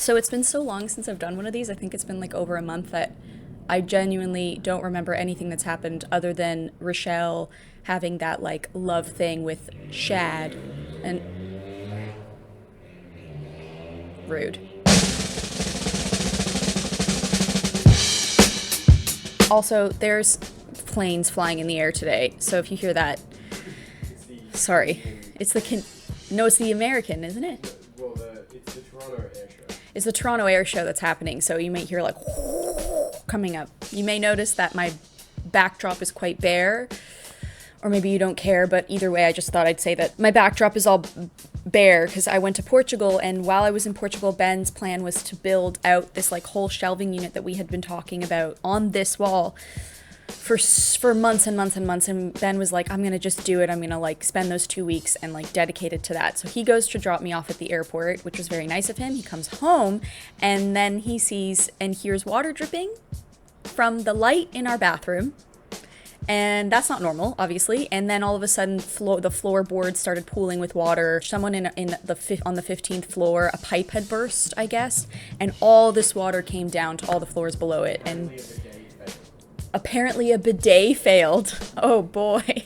So it's been so long since I've done one of these. I think it's been like over a month that I genuinely don't remember anything that's happened other than Rochelle having that like love thing with Shad and rude. Also, there's planes flying in the air today, so if you hear that, sorry. It's the no, it's the American, isn't it? Well, it's the Toronto Air Show. It's the Toronto Air Show that's happening, so you might hear like coming up. You may notice that my backdrop is quite bare, or maybe you don't care, but either way, I just thought I'd say that my backdrop is all bare because I went to Portugal, and while I was in Portugal, Ben's plan was to build out this like whole shelving unit that we had been talking about on this wall for months and months and months, and Ben was like, I'm gonna just do it. I'm gonna like spend those 2 weeks and like dedicate it to that. So he goes to drop me off at the airport, which was very nice of him. He comes home and then he sees and hears water dripping from the light in our bathroom. And that's not normal, obviously. And then all of a sudden, the floorboards started pooling with water. Someone on the 15th floor, a pipe had burst, I guess, and all this water came down to all the floors below it. And apparently a bidet failed. Oh boy.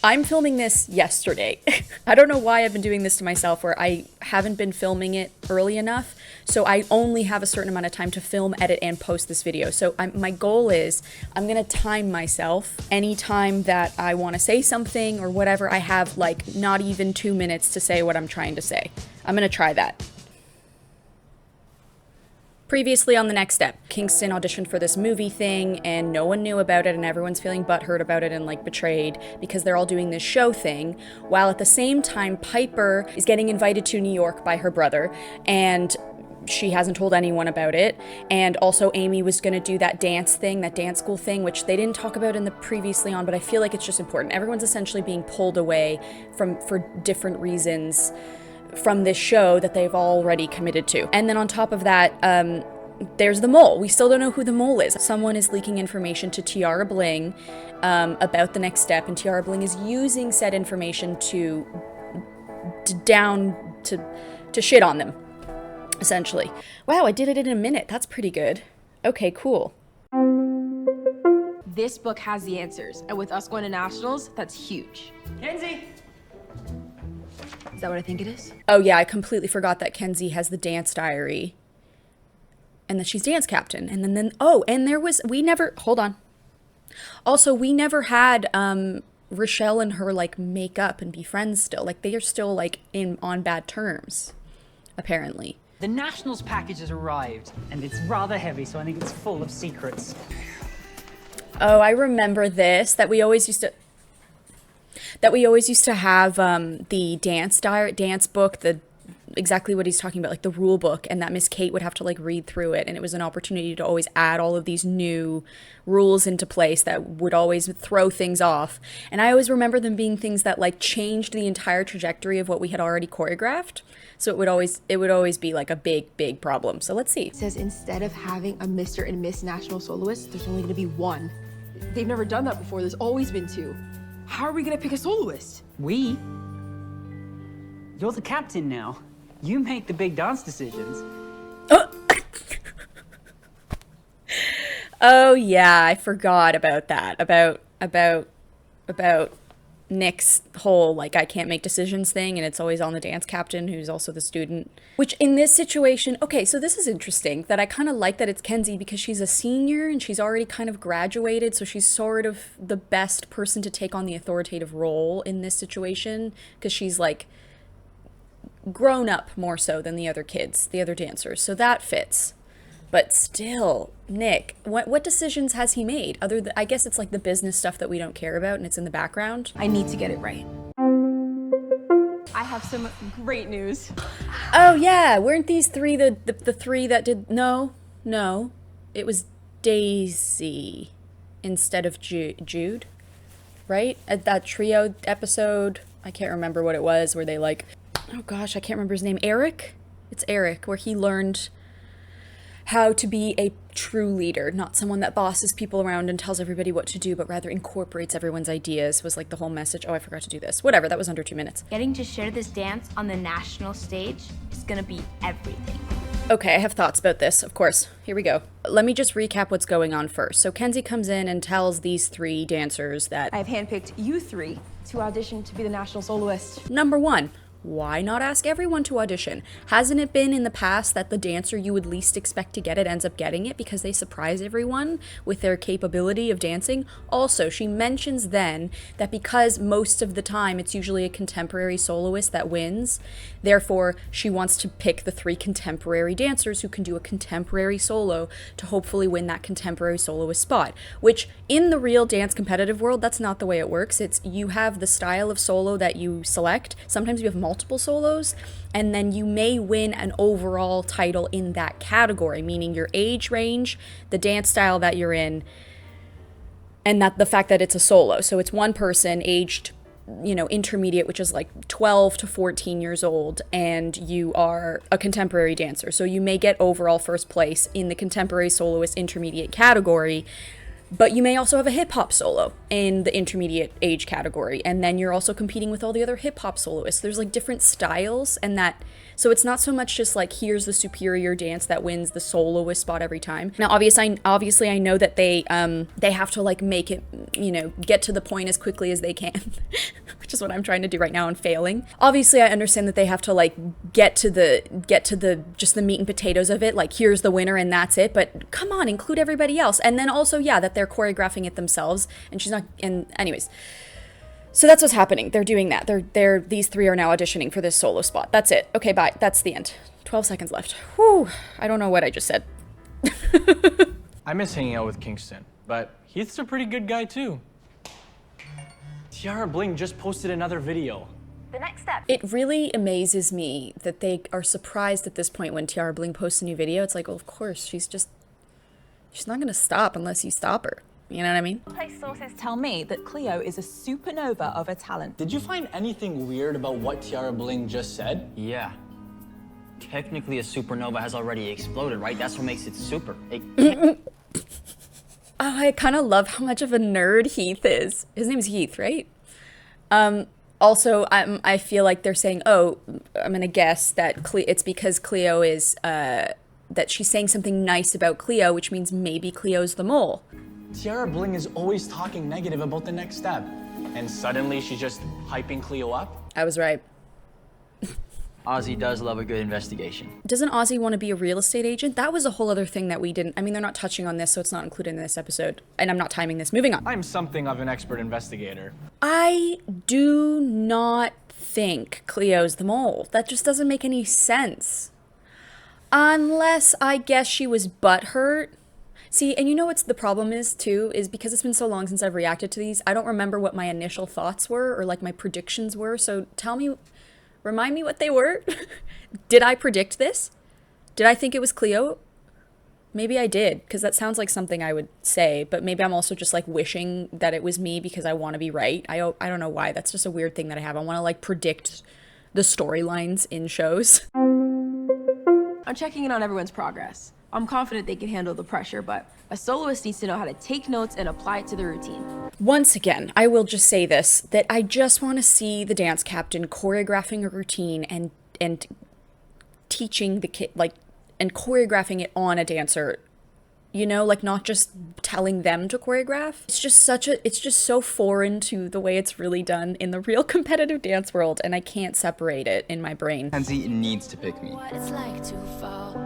I'm filming this yesterday. I don't know why I've been doing this to myself where I haven't been filming it early enough. So I only have a certain amount of time to film, edit, and post this video. So my goal is I'm going to time myself anytime that I want to say something or whatever. I have like not even 2 minutes to say what I'm trying to say. I'm going to try that. Previously on the next step, Kingston auditioned for this movie thing and no one knew about it and everyone's feeling butthurt about it and like betrayed because they're all doing this show thing, while at the same time Piper is getting invited to New York by her brother and she hasn't told anyone about it. And also Amy was going to do that dance thing, that dance school thing, which they didn't talk about in the previously on, but I feel like it's just important. Everyone's essentially being pulled away for different reasons from this show that they've already committed to. And then on top of that, there's the mole. We still don't know who the mole is. Someone is leaking information to Tiara Bling about the next step, and Tiara Bling is using said information to shit on them, essentially. Wow, I did it in a minute. That's pretty good. Okay, cool. This book has the answers, and with us going to nationals, that's huge. Kenzie! Is that what I think it is? Oh yeah, I completely forgot that Kenzie has the dance diary. And that she's dance captain. And then and there was, hold on. Also, we never had Rochelle and her like make up and be friends still. Like they are still like on bad terms, apparently. The Nationals package has arrived, and it's rather heavy, so I think it's full of secrets. Oh, I remember this, that we always used to have the dance book, exactly what he's talking about, like the rule book, and that Miss Kate would have to like read through it, and it was an opportunity to always add all of these new rules into place that would always throw things off. And I always remember them being things that like changed the entire trajectory of what we had already choreographed. So it would always be like a big problem. So let's see. It says instead of having a Mr. and Miss National Soloist, there's only gonna be one. They've never done that before. There's always been two. How are we gonna pick a soloist? We? You're the captain now. You make the big dance decisions. Oh yeah, I forgot about that. About Nick's whole like I can't make decisions thing, and it's always on the dance captain who's also the student. Which in this situation, okay, so this is interesting that I kind of like that it's Kenzie because she's a senior and she's already kind of graduated, so she's sort of the best person to take on the authoritative role in this situation because she's like grown up more so than the other kids, the other dancers. So that fits. But still, Nick, what decisions has he made? Other than, I guess it's like the business stuff that we don't care about and it's in the background. I need to get it right. I have some great news. Oh yeah, weren't these three the three that did? No, it was Daisy instead of Jude, right? At that trio episode, I can't remember what it was, where they like, oh gosh, I can't remember his name. Eric? It's Eric, where he learned how to be a true leader, not someone that bosses people around and tells everybody what to do, but rather incorporates everyone's ideas, was like the whole message. Oh, I forgot to do this. Whatever, that was under 2 minutes. Getting to share this dance on the national stage is gonna be everything. Okay, I have thoughts about this, of course. Here we go. Let me just recap what's going on first. So Kenzie comes in and tells these 3 dancers that I've handpicked you 3 to audition to be the national soloist. number 1, why not ask everyone to audition? Hasn't it been in the past that the dancer you would least expect to get it ends up getting it because they surprise everyone with their capability of dancing? Also, she mentions then that because most of the time it's usually a contemporary soloist that wins, therefore she wants to pick the 3 contemporary dancers who can do a contemporary solo to hopefully win that contemporary soloist spot, which in the real dance competitive world, that's not the way it works. It's you have the style of solo that you select. Sometimes you have multiple solos, and then you may win an overall title in that category, meaning your age range, the dance style that you're in, and that the fact that it's a solo. So it's one person aged, intermediate, which is like 12 to 14 years old, and you are a contemporary dancer. So you may get overall first place in the contemporary soloist intermediate category, but you may also have a hip-hop solo in the intermediate age category, and then you're also competing with all the other hip-hop soloists. There's like different styles, and so it's not so much just like here's the superior dance that wins the soloist spot every time. Now obviously I know that they have to like make it, get to the point as quickly as they can, which is what I'm trying to do right now and failing. Obviously I understand that they have to like get to the just the meat and potatoes of it, like here's the winner and that's it, but come on, include everybody else. And then also, yeah, that they're choreographing it themselves, and anyways. So that's what's happening. They're doing that. These 3 are now auditioning for this solo spot. That's it. Okay, bye. That's the end. 12 seconds left. Whew. I don't know what I just said. I miss hanging out with Kingston, but Heath's a pretty good guy too. Tiara Bling just posted another video. The next step. It really amazes me that they are surprised at this point when Tiara Bling posts a new video. It's like, well, of course, she's not going to stop unless you stop her. You know what I mean? Place sources Tell me that CHATEAU is a supernova of a talent. Did you find anything weird about what Tiara Bling just said? Yeah. Technically, a supernova has already exploded, right? That's what makes it super. It can't... Oh, I kind of love how much of a nerd Heath is. His name's Heath, right? Also, I feel like they're saying, oh, I'm going to guess that it's because CHATEAU is, that she's saying something nice about CHATEAU, which means maybe CHATEAU's the mole. Tiara Bling is always talking negative about the next step. And suddenly she's just hyping CHATEAU up? I was right. Ozzy does love a good investigation. Doesn't Ozzy want to be a real estate agent? That was a whole other thing that we didn't... I mean, they're not touching on this, so it's not included in this episode. And I'm not timing this. Moving on. I'm something of an expert investigator. I do not think CHATEAU's the mole. That just doesn't make any sense. Unless, I guess, she was butthurt. See, and you know what's the problem is, too, is because it's been so long since I've reacted to these, I don't remember what my initial thoughts were, or, like, my predictions were, so remind me what they were. Did I predict this? Did I think it was CHATEAU? Maybe I did, because that sounds like something I would say, but maybe I'm also just, like, wishing that it was me because I want to be right. I don't know why. That's just a weird thing that I have. I want to, like, predict the storylines in shows. I'm checking in on everyone's progress. I'm confident they can handle the pressure, but a soloist needs to know how to take notes and apply it to the routine. Once again, I will just say this, that I just want to see the dance captain choreographing a routine and teaching the kid, like, and choreographing it on a dancer, you know, like not just telling them to choreograph. It's just so foreign to the way it's really done in the real competitive dance world, and I can't separate it in my brain. Kenzie needs to pick me. what it's like to fall.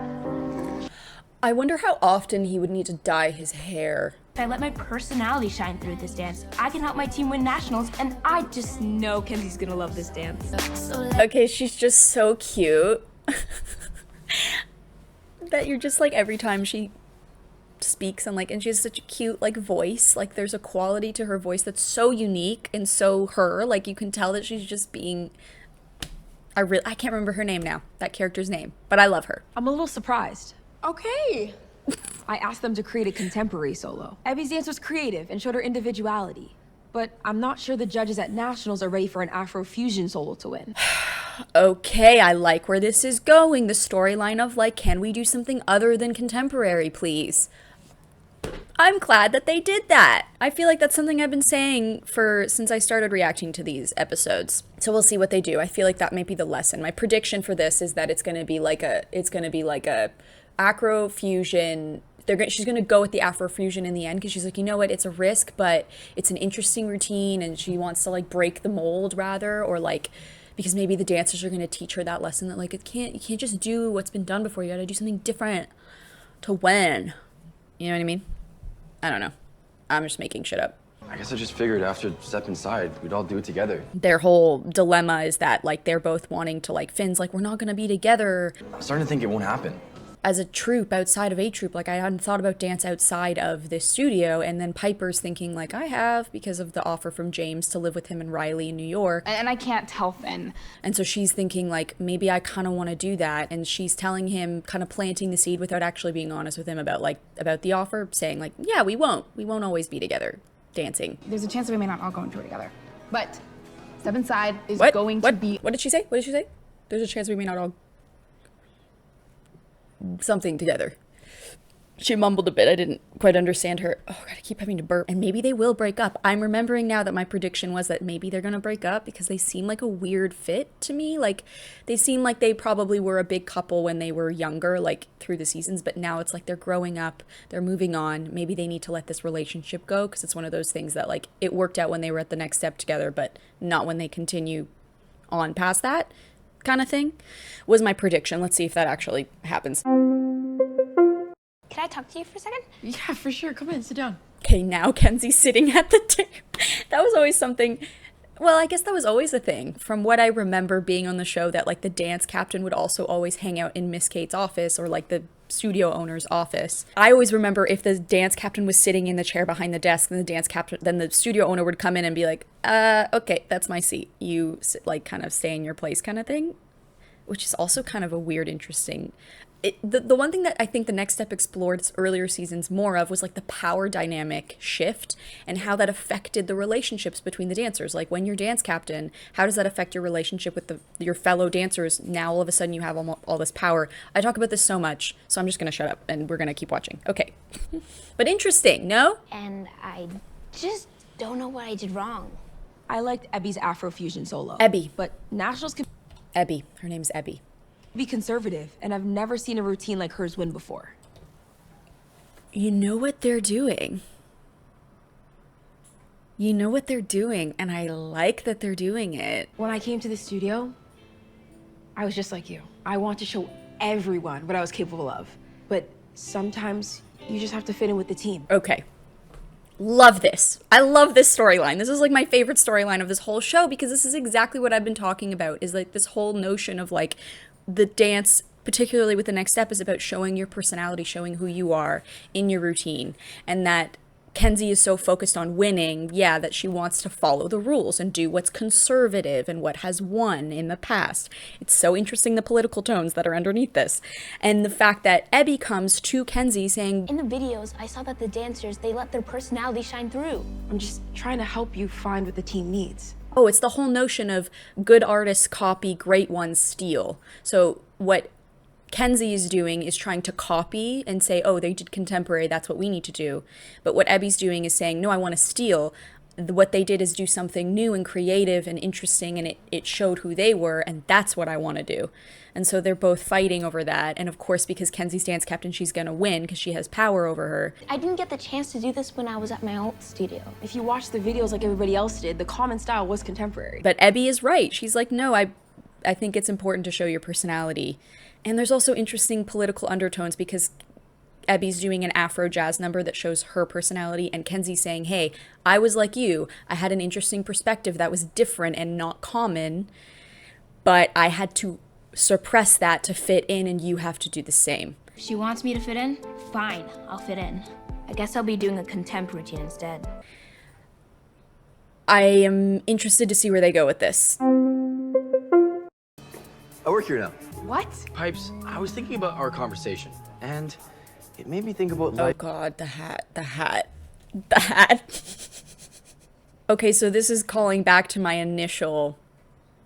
I wonder how often he would need to dye his hair. If I let my personality shine through this dance, I can help my team win nationals, and I just know Kenzie's gonna love this dance. Okay, she's just so cute. That you're just like, every time she speaks and she has such a cute like voice, like there's a quality to her voice that's so unique and so her, like you can tell that she's just being... I can't remember her name now, that character's name, but I love her. I'm a little surprised. Okay. I asked them to create a contemporary solo. Evie's dance was creative and showed her individuality. But I'm not sure the judges at Nationals are ready for an Afrofusion solo to win. Okay, I like where this is going. The storyline of like, can we do something other than contemporary, please? I'm glad that they did that. I feel like that's something I've been saying since I started reacting to these episodes. So we'll see what they do. I feel like that might be the lesson. My prediction for this is that it's going to be like a Afrofusion. She's going to go with the Afrofusion in the end because she's like, you know what, it's a risk, but it's an interesting routine, and she wants to like break the mold rather, or like, because maybe the dancers are going to teach her that lesson that like you can't just do what's been done before. You got to do something different to win. You know what I mean? I don't know. I'm just making shit up. I guess I just figured after Step Inside, we'd all do it together. Their whole dilemma is that like they're both wanting to, like, Finn's like, we're not gonna be together I'm starting to think it won't happen. as a troupe outside of a troupe. Like, I hadn't thought about dance outside of this studio, and then Piper's thinking like I have, because of the offer from James to live with him and Riley in New York. And I can't tell Finn. And so she's thinking like, maybe I kind of want to do that, and she's telling him, kind of planting the seed without actually being honest with him about the offer, saying like, yeah, we won't always be together dancing. There's a chance that we may not all go on tour together. But Step Inside is What did she say? There's a chance we may not all something together. She mumbled a bit. I didn't quite understand her. Oh God, I keep having to burp. And maybe they will break up. I'm remembering now that my prediction was that maybe they're gonna break up because they seem like a weird fit to me. Like, they seem like they probably were a big couple when they were younger, like through the seasons, but now it's like they're growing up, they're moving on. Maybe they need to let this relationship go, because it's one of those things that like it worked out when they were at the next step together, but not when they continue on past that kind of thing, was my prediction. Let's see if that actually happens. Can I talk to you for a second? Yeah, for sure. Come in, sit down. Okay, now Kenzie's sitting at the table. That was always something. Well, I guess that was always a thing. From what I remember being on the show, that like the dance captain would also always hang out in Miss Kate's office, or like the studio owner's office. I always remember if the dance captain was sitting in the chair behind the desk, then the studio owner would come in and be like, okay, that's my seat. You like kind of stay in your place kind of thing, which is also kind of a weird, interesting. The one thing that I think the Next Step explored earlier seasons more of was like the power dynamic shift and how that affected the relationships between the dancers. Like, when you're dance captain, how does that affect your relationship with your fellow dancers? Now all of a sudden you have all this power. I talk about this so much, so I'm just gonna shut up and we're gonna keep watching. Okay. But interesting, no? And I just don't know what I did wrong. I liked Ebby's Afrofusion solo. Ebby. But nationals can Ebby. Her name's Ebby. be conservative, and I've never seen a routine like hers win before. You know what they're doing. You know what they're doing, and I like that they're doing it. When I came to the studio, I was just like you. I want to show everyone what I was capable of. But sometimes you just have to fit in with the team. Okay. Love this. I love this storyline. This is like my favorite storyline of this whole show, because this is exactly what I've been talking about, is like this whole notion of like the dance, particularly with the Next Step, is about showing your personality, showing who you are in your routine. And that Kenzie is so focused on winning, yeah, that she wants to follow the rules and do what's conservative and what has won in the past. It's so interesting, the political tones that are underneath this. And the fact that Ebby comes to Kenzie saying, In the videos, I saw that the dancers, they let their personality shine through. I'm just trying to help you find what the team needs. oh, it's the whole notion of good artists copy, great ones steal. So what Kenzie is doing is trying to copy and say, oh, they did contemporary, that's what we need to do. But what Ebby's doing is saying, no, I want to steal. What they did is do something new and creative and interesting, and it showed who they were, and that's what I want to do. And so they're both fighting over that. And of course, because Kenzie's dance captain, she's going to win because she has power over her. I didn't get the chance to do this when I was at my old studio. If you watch the videos like everybody else did, the common style was contemporary. But Ebby is right. She's like, no, I think it's important to show your personality. And there's also interesting political undertones because Ebby's doing an Afro jazz number that shows her personality, and Kenzie's saying, hey, I was like you. I had an interesting perspective that was different and not common, but I had to suppress that to fit in, and you have to do the same. If she wants me to fit in, fine, I'll fit in. I guess I'll be doing a contemporary routine instead. I am interested to see where they go with this. I work here now. What? Pipes, I was thinking about our conversation, and it made me think about Oh God, the hat. Okay, so this is calling back to my initial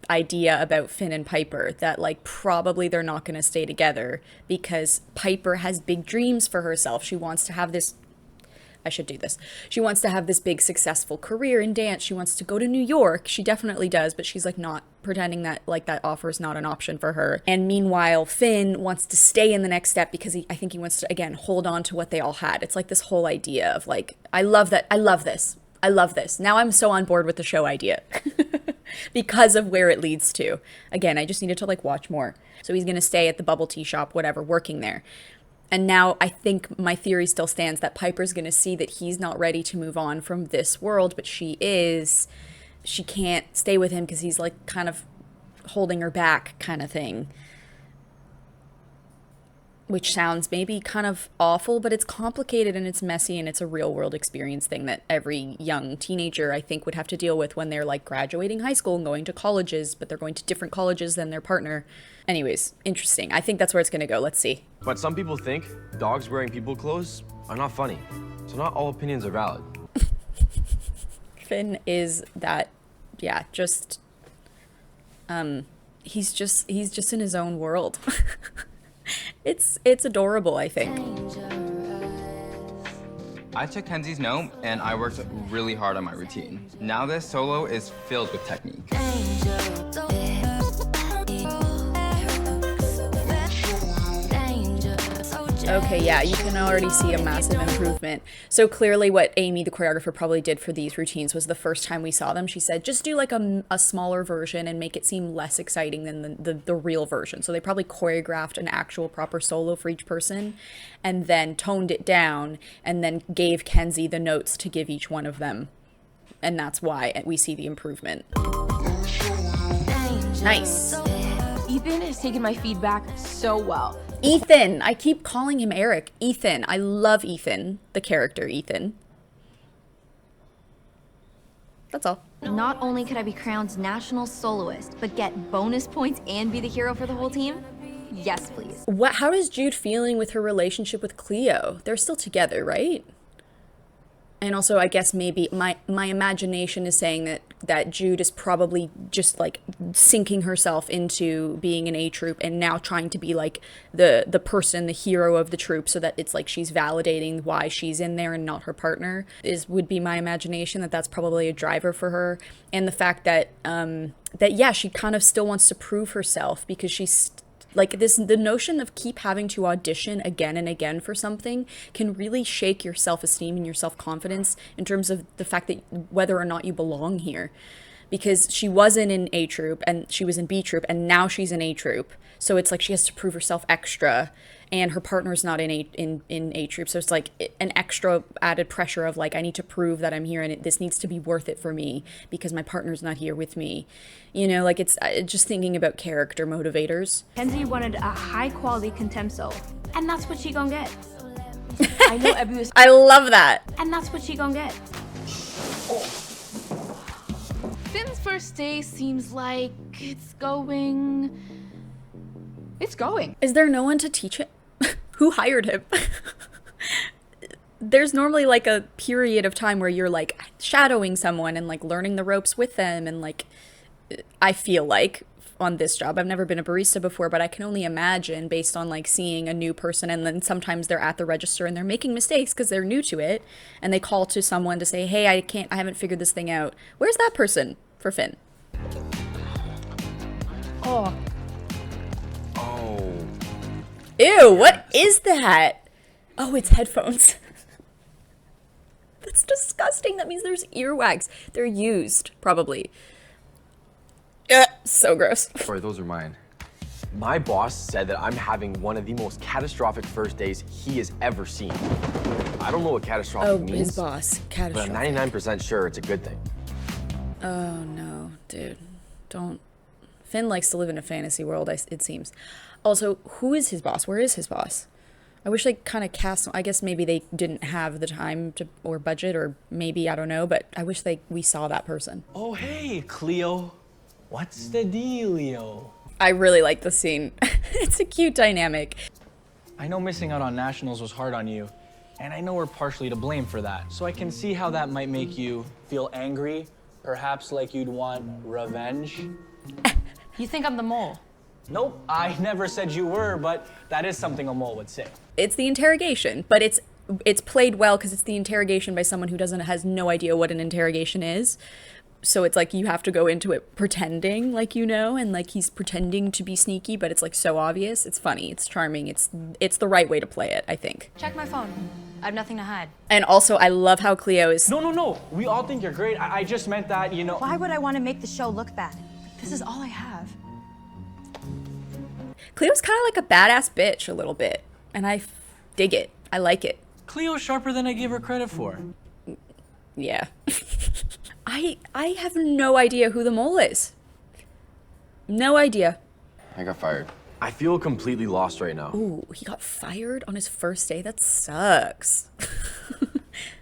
idea about Finn and Piper, that like probably they're not going to stay together because Piper has big dreams for herself. She wants to have this I should do this. She wants to have this big successful career in dance. She wants to go to New York. She definitely does, but she's like not pretending that like that offer is not an option for her. And meanwhile, Finn wants to stay in the next step because I think he wants to, again, hold on to what they all had. It's like this whole idea of like, I love that. I love this. I love this. Now I'm so on board with the show idea because of where it leads to. Again, I just needed to like watch more. So he's going to stay at the bubble tea shop, whatever, working there. And now I think my theory still stands that Piper's going to see that he's not ready to move on from this world, but she is. She can't stay with him because he's like kind of holding her back kind of thing. Which sounds maybe kind of awful, but it's complicated and it's messy and it's a real world experience thing that every young teenager I think would have to deal with when they're like graduating high school and going to colleges, but they're going to different colleges than their partner. Anyways, interesting. I think that's where it's going to go. Let's see. But some people think dogs wearing people clothes are not funny. So not all opinions are valid. Finn is that, yeah, just, he's just in his own world. It's adorable, I think. I took Kenzie's note and I worked really hard on my routine. Now this solo is filled with technique. Okay, yeah, you can already see a massive improvement. So clearly what Amy, the choreographer, probably did for these routines was the first time we saw them, she said, just do like a smaller version and make it seem less exciting than the real version. So they probably choreographed an actual proper solo for each person and then toned it down and then gave Kenzie the notes to give each one of them. And that's why we see the improvement. Nice. Ethan has taken my feedback so well. Ethan! I keep calling him Eric. Ethan. I love Ethan, the character Ethan. That's all. Not only could I be crowned national soloist, but get bonus points and be the hero for the whole team? Yes, please. What? How is Jude feeling with her relationship with Cleo? They're still together, right? And also, I guess maybe my imagination is saying that Jude is probably just like sinking herself into being an A troupe and now trying to be like the person, the hero of the troupe, so that it's like she's validating why she's in there and not her partner would be my imagination, that's probably a driver for her. And the fact that yeah, she kind of still wants to prove herself because she's like the notion of keep having to audition again and again for something can really shake your self-esteem and your self-confidence in terms of the fact that whether or not you belong here. Because she wasn't in A troupe and she was in B troupe and now she's in A troupe. So it's like she has to prove herself extra and her partner's not in A troupe. So it's like an extra added pressure of like, I need to prove that I'm here and this needs to be worth it for me because my partner's not here with me. You know, like it's just thinking about character motivators. Kenzie wanted a high quality contempt solo, and that's what she gonna get. I know Abby was. I love that. And that's what she gonna get. Finn's first day seems like it's going. Is there no one to teach him? Who hired him? There's normally like a period of time where you're like shadowing someone and like learning the ropes with them, and like I feel like on this job, I've never been a barista before, but I can only imagine based on like seeing a new person, and then sometimes they're at the register and they're making mistakes because they're new to it and they call to someone to say, hey, I haven't figured this thing out. Where's that person for Finn? Oh. Ew, what is that? Oh, it's headphones. That's disgusting. That means there's earwax. They're used, probably. So gross. Sorry, those are mine. My boss said that I'm having one of the most catastrophic first days he has ever seen. I don't know what catastrophic means. Oh, his boss. Catastrophic. But I'm 99% sure it's a good thing. Oh, no, dude. Don't. Finn likes to live in a fantasy world, it seems. Also, who is his boss? Where is his boss? I wish they kind of cast. I guess maybe they didn't have the time to or budget, or maybe I don't know. But I wish we saw that person. Oh hey, Cleo, what's the dealio? I really like the scene. It's a cute dynamic. I know missing out on nationals was hard on you, and I know we're partially to blame for that. So I can see how that might make you feel angry, perhaps like you'd want revenge. You think I'm the mole? Nope, I never said you were, but that is something a mole would say. It's the interrogation, but it's it's played well because it's the interrogation by someone who has no idea what an interrogation is. So it's like you have to go into it pretending like you know, and like he's pretending to be sneaky, but it's like so obvious. It's funny, it's charming, it's the right way to play it, I think. Check my phone. I have nothing to hide. And also, I love how Cleo is... No. We all think you're great. I just meant that, you know... Why would I want to make the show look bad? This is all I have. Cleo's kind of like a badass bitch a little bit, and I dig it. I like it. Cleo's sharper than I give her credit for. Yeah. I have no idea who the mole is. No idea. I got fired. I feel completely lost right now. Ooh, he got fired on his first day? That sucks.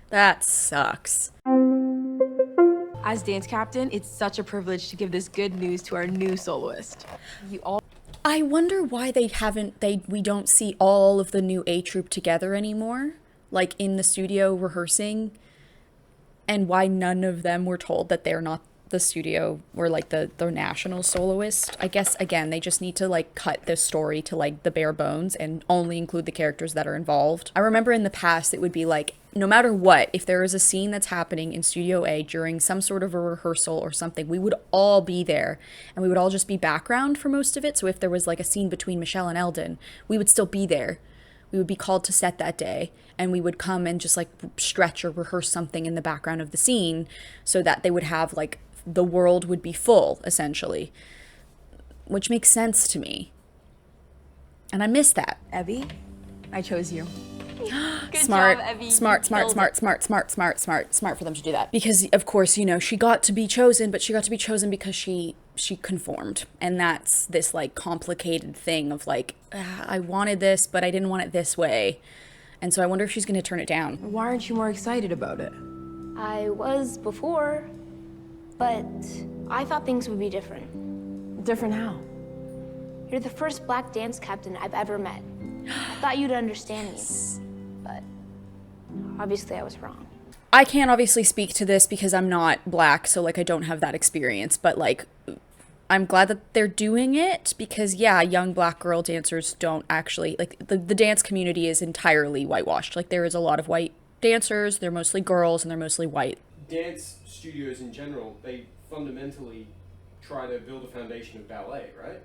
That sucks. As dance captain, it's such a privilege to give this good news to our new soloist. I wonder why we don't see all of the new A troupe together anymore, like in the studio rehearsing, and why none of them were told that they're not the studio or like the national soloist. I guess again they just need to like cut the story to like the bare bones and only include the characters that are involved. I remember in the past it would be like, no matter what, if there is a scene that's happening in Studio A during some sort of a rehearsal or something, we would all be there and we would all just be background for most of it. So if there was like a scene between Michelle and Eldon, we would still be there. We would be called to set that day and we would come and just like stretch or rehearse something in the background of the scene so that they would have like, the world would be full essentially, which makes sense to me. And I miss that. Evie, I chose you. Smart, job, Evie. smart for them to do that. Because of course, you know, she got to be chosen, but she got to be chosen because she conformed. And that's this like complicated thing of like, I wanted this, but I didn't want it this way. And so I wonder if she's gonna turn it down. Why aren't you more excited about it? I was before, but I thought things would be different. Different how? You're the first black dance captain I've ever met. I thought you'd understand me, but obviously I was wrong. I can't obviously speak to this because I'm not black, so like I don't have that experience, but like I'm glad that they're doing it because yeah, young black girl dancers don't actually, like the dance community is entirely whitewashed. Like there is a lot of white dancers, they're mostly girls and they're mostly white. Dance studios in general, they fundamentally try to build a foundation of ballet, right?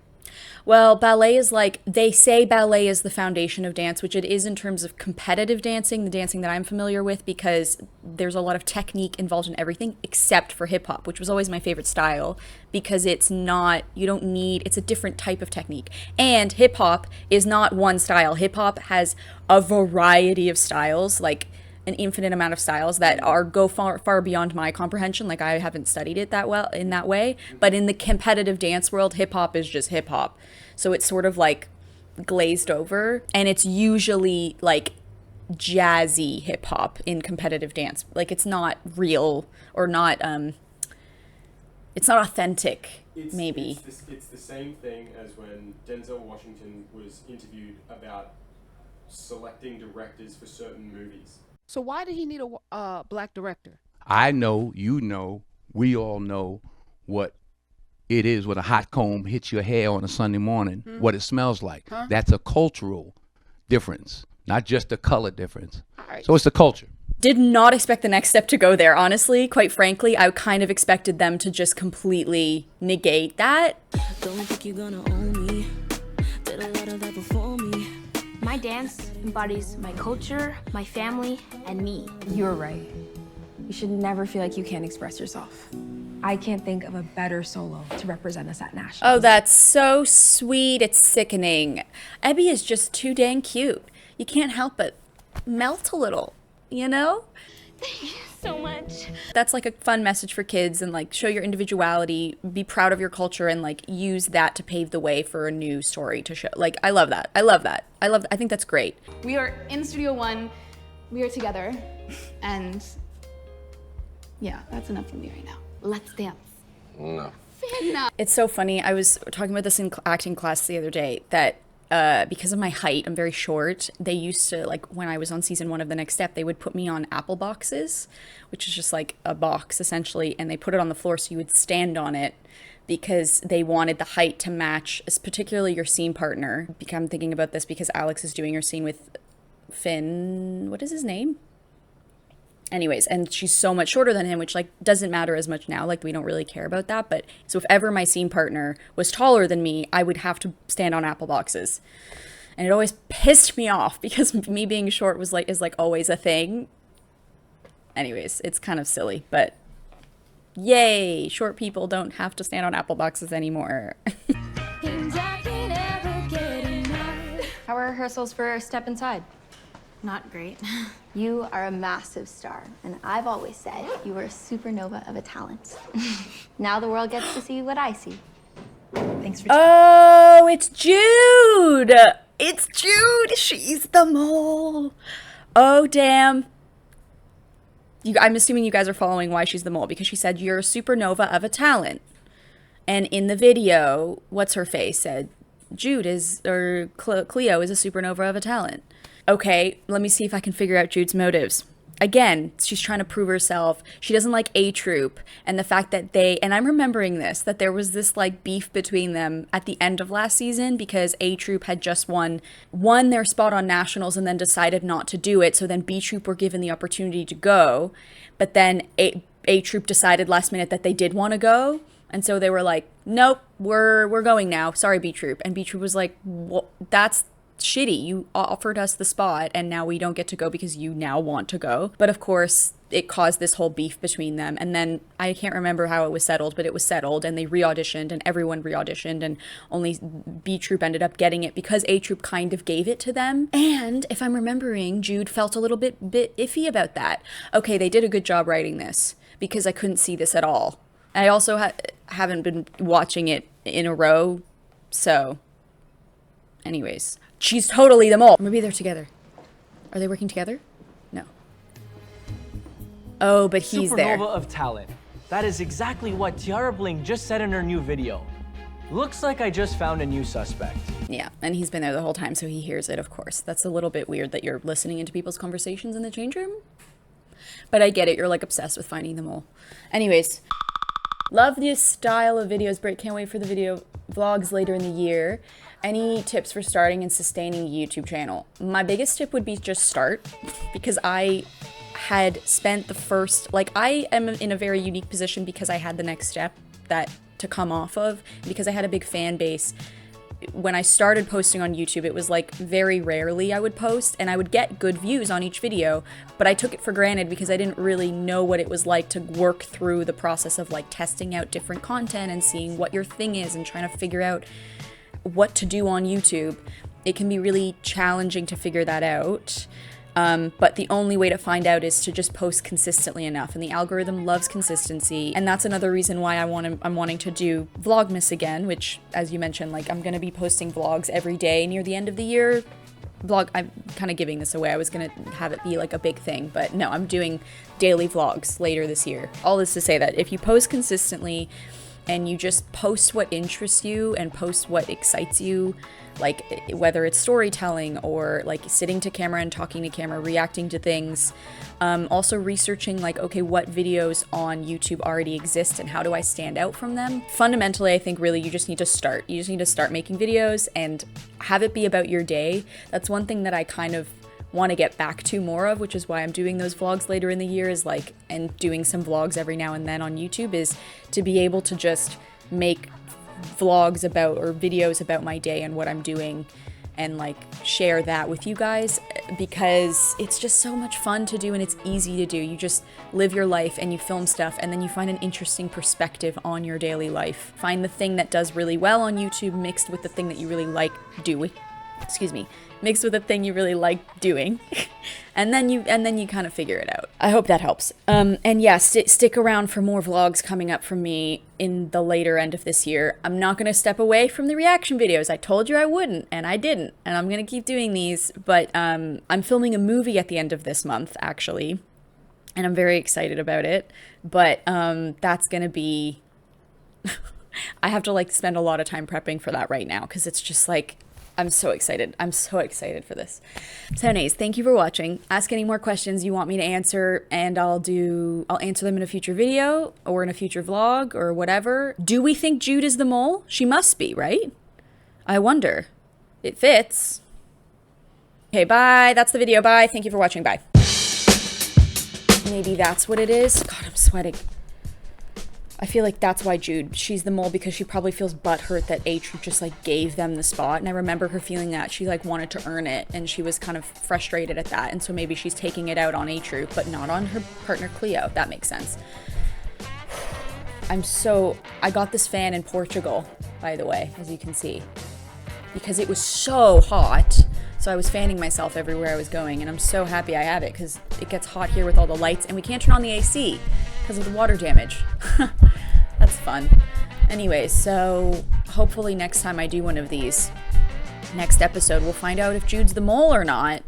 Well, ballet is like, they say ballet is the foundation of dance, which it is in terms of competitive dancing, the dancing that I'm familiar with, because there's a lot of technique involved in everything except for hip hop, which was always my favorite style because it's not, you don't need, it's a different type of technique. And hip hop is not one style. Hip hop has a variety of styles, like an infinite amount of styles that go far beyond my comprehension. Like I haven't studied it that well in that way, but in the competitive dance world, hip hop is just hip hop. So it's sort of like glazed over, and it's usually like jazzy hip hop in competitive dance. Like it's not real or not it's not authentic. Maybe it's the same thing as when Denzel Washington was interviewed about selecting directors for certain movies. So why did he need a black director? I know, you know, we all know what it is when a hot comb hits your hair on a Sunday morning, what it smells like. Huh? That's a cultural difference, not just a color difference. Right. So it's the culture. Did not expect the next step to go there, honestly. Quite frankly, I kind of expected them to just completely negate that. Don't think you're gonna own me. Did a lot of that before me. My dance embodies my culture, my family, and me. You're right. You should never feel like you can't express yourself. I can't think of a better solo to represent us at National. Oh, that's so sweet. It's sickening. Ebby is just too dang cute. You can't help but melt a little, you know? Thank you so much. That's like a fun message for kids, and like show your individuality, be proud of your culture, and like use that to pave the way for a new story to show. Like, I love that. I think that's great. We are in Studio One. We are together. And yeah, that's enough for me right now. Let's dance. No. No. It's so funny. I was talking about this in acting class the other day that because of my height, I'm very short. They used to, like, when I was on season 1 of The Next Step, they would put me on apple boxes, which is just like a box essentially, and they put it on the floor so you would stand on it because they wanted the height to match, particularly your scene partner. I'm thinking about this because Alex is doing her scene with Finn, what is his name? Anyways, and she's so much shorter than him, which like doesn't matter as much now. Like we don't really care about that. But so if ever my scene partner was taller than me, I would have to stand on apple boxes. And it always pissed me off because me being short is like always a thing. Anyways, it's kind of silly, but yay, short people don't have to stand on apple boxes anymore. How are rehearsals for Step Inside? Not great. You are a massive star, and I've always said you were a supernova of a talent. Now the world gets to see what I see. Thanks for Oh, it's Jude! It's Jude! She's the mole! Oh, damn. I'm assuming you guys are following why she's the mole, because she said you're a supernova of a talent. And in the video, what's her face said, Jude is, or Cleo is a supernova of a talent. Okay, let me see if I can figure out Jude's motives. Again, she's trying to prove herself. She doesn't like A Troop, and the fact that and I'm remembering this, that there was this like beef between them at the end of last season because A Troop had just won their spot on nationals and then decided not to do it. So then B Troop were given the opportunity to go, but then A Troop decided last minute that they did want to go. And so they were like, nope, we're going now. Sorry, B Troop. And B Troop was like, well, that's shitty. You offered us the spot and now we don't get to go because you now want to go. But of course, it caused this whole beef between them. And then I can't remember how it was settled, but it was settled and they re-auditioned and everyone re-auditioned and only B Troop ended up getting it because A Troop kind of gave it to them. And if I'm remembering, Jude felt a little bit iffy about that. Okay, they did a good job writing this because I couldn't see this at all. I also haven't been watching it in a row, so anyways. She's totally the mole. Maybe they're together. Are they working together? No. Oh, but he's there. Supernova of talent. That is exactly what Tiara Bling just said in her new video. Looks like I just found a new suspect. Yeah, and he's been there the whole time, so he hears it, of course. That's a little bit weird that you're listening into people's conversations in the change room. But I get it, you're like obsessed with finding the mole. Anyways, love this style of videos, Britt. Can't wait for the video vlogs later in the year. Any tips for starting and sustaining a YouTube channel? My biggest tip would be just start, because I had spent the first, like, I am in a very unique position because I had the next step to come off of, because I had a big fan base. When I started posting on YouTube, it was like very rarely I would post, and I would get good views on each video, but I took it for granted because I didn't really know what it was like to work through the process of like testing out different content and seeing what your thing is and trying to figure out what to do on YouTube. It can be really challenging to figure that out. But the only way to find out is to just post consistently enough, and the algorithm loves consistency. And that's another reason why I'm wanting to do Vlogmas again, which, as you mentioned, like, I'm gonna be posting vlogs every day near the end of the year. I'm kind of giving this away. I was gonna have it be like a big thing, but no, I'm doing daily vlogs later this year. All this to say that if you post consistently and you just post what interests you and post what excites you, like whether it's storytelling or like sitting to camera and talking to camera, reacting to things, also researching like, okay, what videos on YouTube already exist and how do I stand out from them? Fundamentally, I think really you just need to start. You just need to start making videos and have it be about your day. That's one thing that I kind of want to get back to more of, which is why I'm doing those vlogs later in the year, is like, and doing some vlogs every now and then on YouTube, is to be able to just make vlogs about, or videos about my day and what I'm doing, and like share that with you guys, because it's just so much fun to do and it's easy to do. You just live your life and you film stuff, and then you find an interesting perspective on your daily life. Find the thing that does really well on YouTube mixed with the thing that you really like doing. Excuse me. Mixed with a thing you really like doing, and then you kind of figure it out. I hope that helps. And yeah, stick around for more vlogs coming up from me in the later end of this year. I'm not gonna step away from the reaction videos. I told you I wouldn't, and I didn't, and I'm gonna keep doing these. But I'm filming a movie at the end of this month, actually, and I'm very excited about it. But that's gonna be I have to like spend a lot of time prepping for that right now, because it's just like, I'm so excited. I'm so excited for this. So anyways, thank you for watching. Ask any more questions you want me to answer, and I'll answer them in a future video or in a future vlog or whatever. Do we think Jude is the mole? She must be, right? I wonder. It fits. Okay, bye. That's the video. Bye. Thank you for watching. Bye. Maybe that's what it is. God, I'm sweating. I feel like that's why Jude, she's the mole, because she probably feels butthurt that A Troop just like gave them the spot. And I remember her feeling that she like wanted to earn it, and she was kind of frustrated at that. And so maybe she's taking it out on A Troop, but not on her partner Cleo. That makes sense. I got this fan in Portugal, by the way, as you can see, because it was so hot. So I was fanning myself everywhere I was going, and I'm so happy I have it because it gets hot here with all the lights, and we can't turn on the AC because of the water damage. That's fun. Anyway, so hopefully next time I do one of these, next episode, we'll find out if Jude's the mole or not.